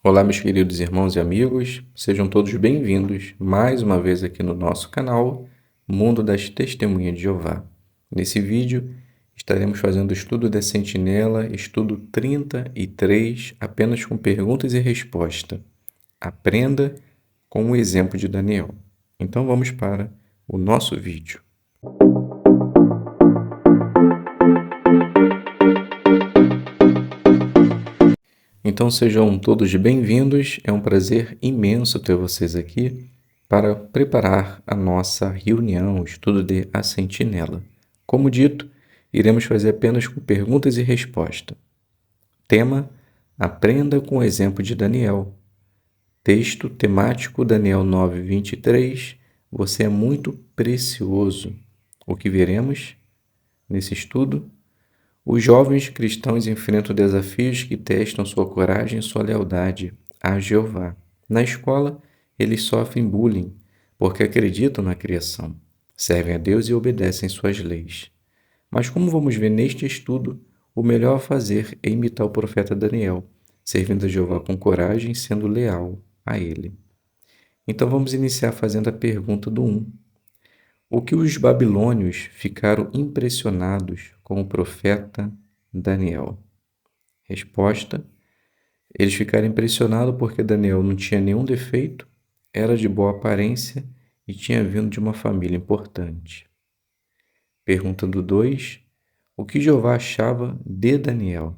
Olá, meus queridos irmãos e amigos, sejam todos bem-vindos mais uma vez aqui no nosso canal Mundo das Testemunhas de Jeová. Nesse vídeo estaremos fazendo o estudo da Sentinela, estudo 33, apenas com perguntas e respostas. Aprenda com o exemplo de Daniel. Então vamos para o nosso vídeo. Então sejam todos bem-vindos, é um prazer imenso ter vocês aqui para preparar a nossa reunião, o estudo de A Sentinela. Como dito, iremos fazer apenas com perguntas e respostas. Tema: Aprenda com o exemplo de Daniel. Texto temático Daniel 9:23. Você é muito precioso. O que veremos nesse estudo? Os jovens cristãos enfrentam desafios que testam sua coragem e sua lealdade a Jeová. Na escola, eles sofrem bullying porque acreditam na criação, servem a Deus e obedecem suas leis. Mas como vamos ver neste estudo, o melhor a fazer é imitar o profeta Daniel, servindo a Jeová com coragem e sendo leal a ele. Então vamos iniciar fazendo a pergunta do 1. O que os babilônios ficaram impressionados com o profeta Daniel? Resposta: eles ficaram impressionados porque Daniel não tinha nenhum defeito, era de boa aparência e tinha vindo de uma família importante. Pergunta do 2. O que Jeová achava de Daniel?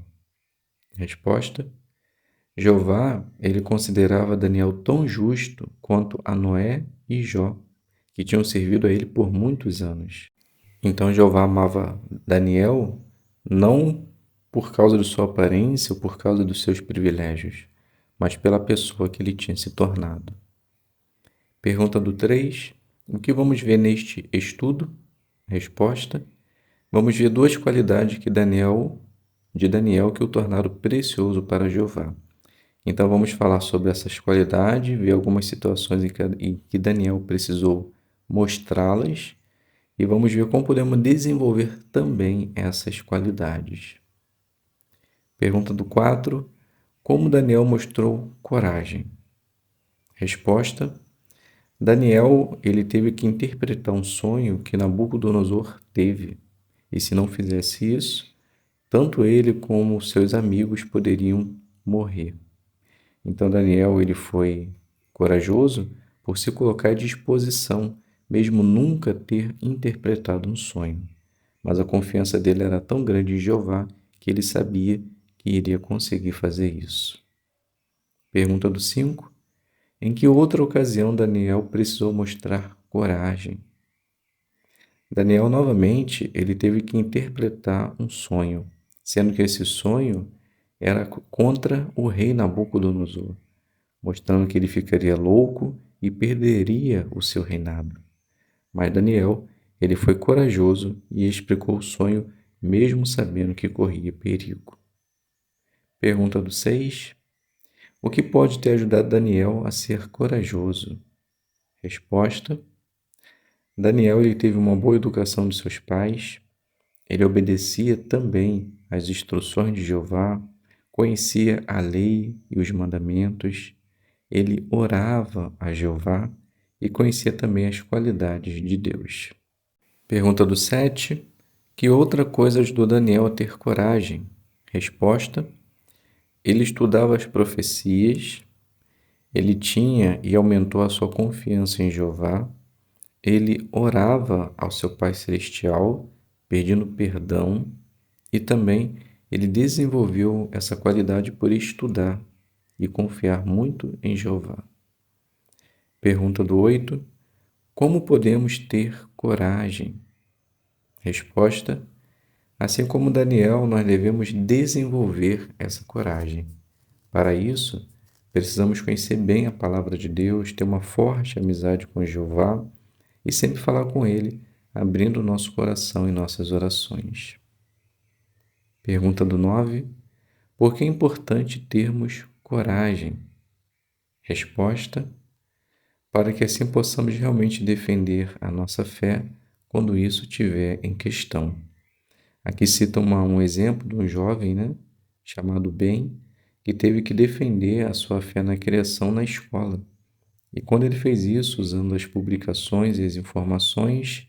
Resposta: Jeová, ele considerava Daniel tão justo quanto a Noé e Jó, que tinham servido a ele por muitos anos. Então Jeová amava Daniel não por causa de sua aparência ou por causa dos seus privilégios, mas pela pessoa que ele tinha se tornado. Pergunta do 3. O que vamos ver neste estudo? Resposta: vamos ver duas qualidades de Daniel que o tornaram precioso para Jeová. Então vamos falar sobre essas qualidades, ver algumas situações em que Daniel precisou mostrá-las e vamos ver como podemos desenvolver também essas qualidades. Pergunta do 4. Como Daniel mostrou coragem? Resposta: Daniel, ele teve que interpretar um sonho que Nabucodonosor teve. E se não fizesse isso, tanto ele como seus amigos poderiam morrer. Então Daniel, ele foi corajoso por se colocar à disposição, mesmo nunca ter interpretado um sonho. Mas a confiança dele era tão grande em Jeová que ele sabia que iria conseguir fazer isso. Pergunta do 5. Em que outra ocasião Daniel precisou mostrar coragem? Daniel, novamente, ele teve que interpretar um sonho, sendo que esse sonho era contra o rei Nabucodonosor, mostrando que ele ficaria louco e perderia o seu reinado. Mas Daniel, ele foi corajoso e explicou o sonho, mesmo sabendo que corria perigo. Pergunta do 6. O que pode ter ajudado Daniel a ser corajoso? Resposta: Daniel, ele teve uma boa educação de seus pais, ele obedecia também às instruções de Jeová, conhecia a lei e os mandamentos, ele orava a Jeová e conhecia também as qualidades de Deus. Pergunta do 7. Que outra coisa ajudou Daniel a ter coragem? Resposta: ele estudava as profecias, ele tinha e aumentou a sua confiança em Jeová, ele orava ao seu Pai Celestial, pedindo perdão, e também ele desenvolveu essa qualidade por estudar e confiar muito em Jeová. Pergunta do 8. Como podemos ter coragem? Resposta: assim como Daniel, nós devemos desenvolver essa coragem. Para isso, precisamos conhecer bem a palavra de Deus, ter uma forte amizade com Jeová e sempre falar com Ele, abrindo o nosso coração em nossas orações. Pergunta do 9. Por que é importante termos coragem? Resposta: para que assim possamos realmente defender a nossa fé quando isso estiver em questão. Aqui cita um exemplo de um jovem, chamado Ben, que teve que defender a sua fé na criação na escola. E quando ele fez isso, usando as publicações e as informações,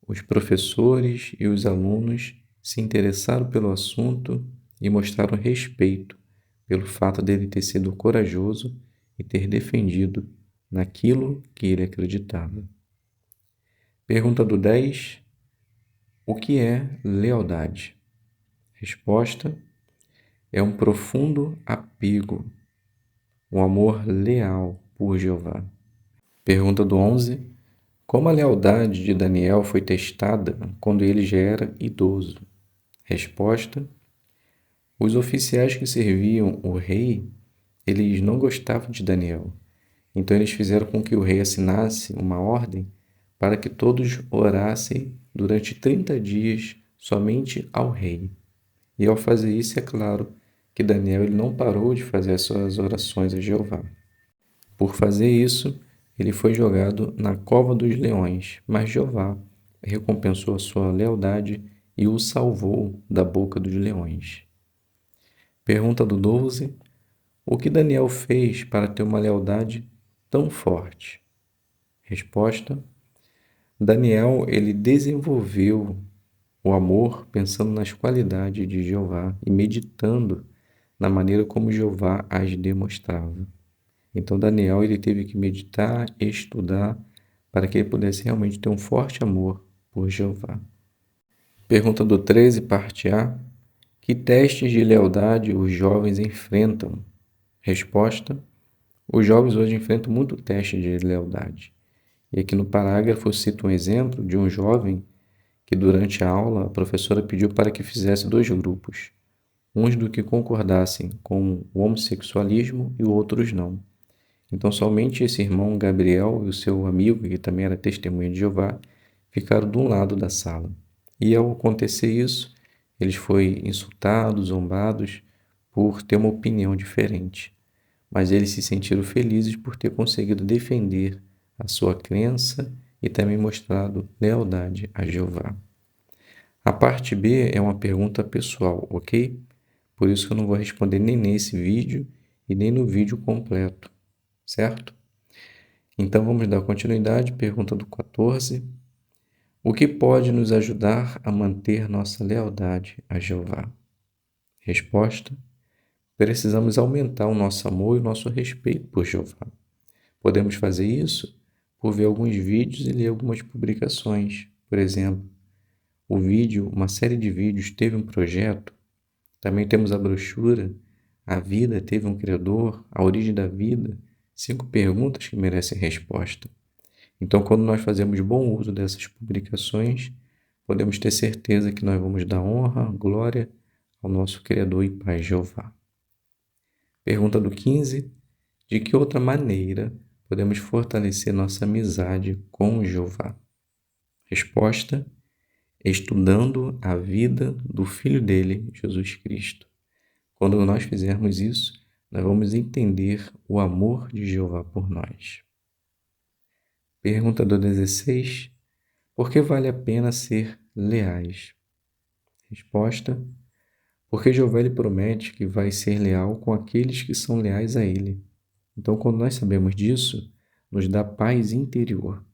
os professores e os alunos se interessaram pelo assunto e mostraram respeito pelo fato dele ter sido corajoso e ter defendido naquilo que ele acreditava. Pergunta do 10. O que é lealdade? Resposta: é um profundo apego, um amor leal por Jeová. Pergunta do 11. Como a lealdade de Daniel foi testada quando ele já era idoso? Resposta: os oficiais que serviam o rei, eles não gostavam de Daniel. Então eles fizeram com que o rei assinasse uma ordem para que todos orassem durante 30 dias somente ao rei. E ao fazer isso, é claro que Daniel ele não parou de fazer as suas orações a Jeová. Por fazer isso, ele foi jogado na cova dos leões, mas Jeová recompensou a sua lealdade e o salvou da boca dos leões. Pergunta do 12. O que Daniel fez para ter uma lealdade tão forte? Resposta: Daniel ele desenvolveu o amor pensando nas qualidades de Jeová e meditando na maneira como Jeová as demonstrava. Então Daniel ele teve que meditar, estudar, para que ele pudesse realmente ter um forte amor por Jeová. Pergunta do 13, parte A. Que testes de lealdade os jovens enfrentam? Resposta: os jovens hoje enfrentam muito teste de lealdade. E aqui no parágrafo eu cito um exemplo de um jovem que durante a aula a professora pediu para que fizesse 2 grupos, uns do que concordassem com o homossexualismo e outros não. Então somente esse irmão Gabriel e o seu amigo, que também era testemunha de Jeová, ficaram de um lado da sala. E ao acontecer isso, eles foram insultados, zombados por ter uma opinião diferente. Mas eles se sentiram felizes por ter conseguido defender a sua crença e também mostrado lealdade a Jeová. A parte B é uma pergunta pessoal, ok? Por isso que eu não vou responder nem nesse vídeo e nem no vídeo completo, certo? Então vamos dar continuidade. Pergunta do 14. O que pode nos ajudar a manter nossa lealdade a Jeová? Resposta: precisamos aumentar o nosso amor e o nosso respeito por Jeová. Podemos fazer isso por ver alguns vídeos e ler algumas publicações. Por exemplo, uma série de vídeos teve um projeto. Também temos a brochura A Vida Teve um Criador, A Origem da Vida, 5 perguntas que merecem resposta. Então, quando nós fazemos bom uso dessas publicações, podemos ter certeza que nós vamos dar honra, glória ao nosso Criador e Pai Jeová. Pergunta do 15. De que outra maneira podemos fortalecer nossa amizade com Jeová? Resposta: estudando a vida do Filho dele, Jesus Cristo. Quando nós fizermos isso, nós vamos entender o amor de Jeová por nós. Pergunta do 16. Por que vale a pena ser leais? Resposta: porque Jeová ele promete que vai ser leal com aqueles que são leais a ele. Então, quando nós sabemos disso, nos dá paz interior.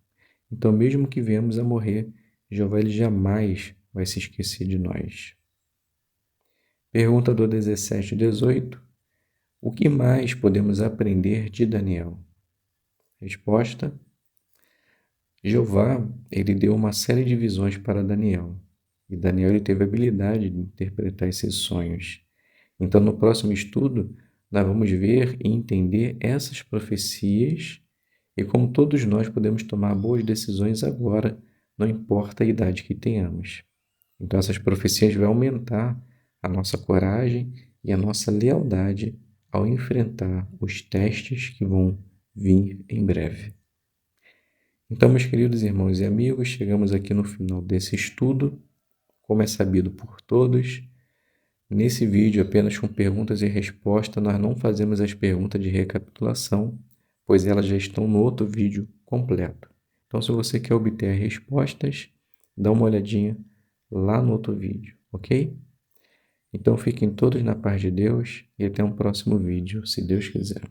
Então, mesmo que venhamos a morrer, Jeová ele jamais vai se esquecer de nós. Pergunta do 17 e 18. O que mais podemos aprender de Daniel? Resposta: Jeová ele deu uma série de visões para Daniel. E Daniel ele teve a habilidade de interpretar esses sonhos. Então, no próximo estudo, nós vamos ver e entender essas profecias e como todos nós podemos tomar boas decisões agora, não importa a idade que tenhamos. Então, essas profecias vão aumentar a nossa coragem e a nossa lealdade ao enfrentar os testes que vão vir em breve. Então, meus queridos irmãos e amigos, chegamos aqui no final desse estudo. Como é sabido por todos, nesse vídeo, apenas com perguntas e respostas, nós não fazemos as perguntas de recapitulação, pois elas já estão no outro vídeo completo. Então, se você quer obter as respostas, dá uma olhadinha lá no outro vídeo, ok? Então fiquem todos na paz de Deus e até um próximo vídeo, se Deus quiser.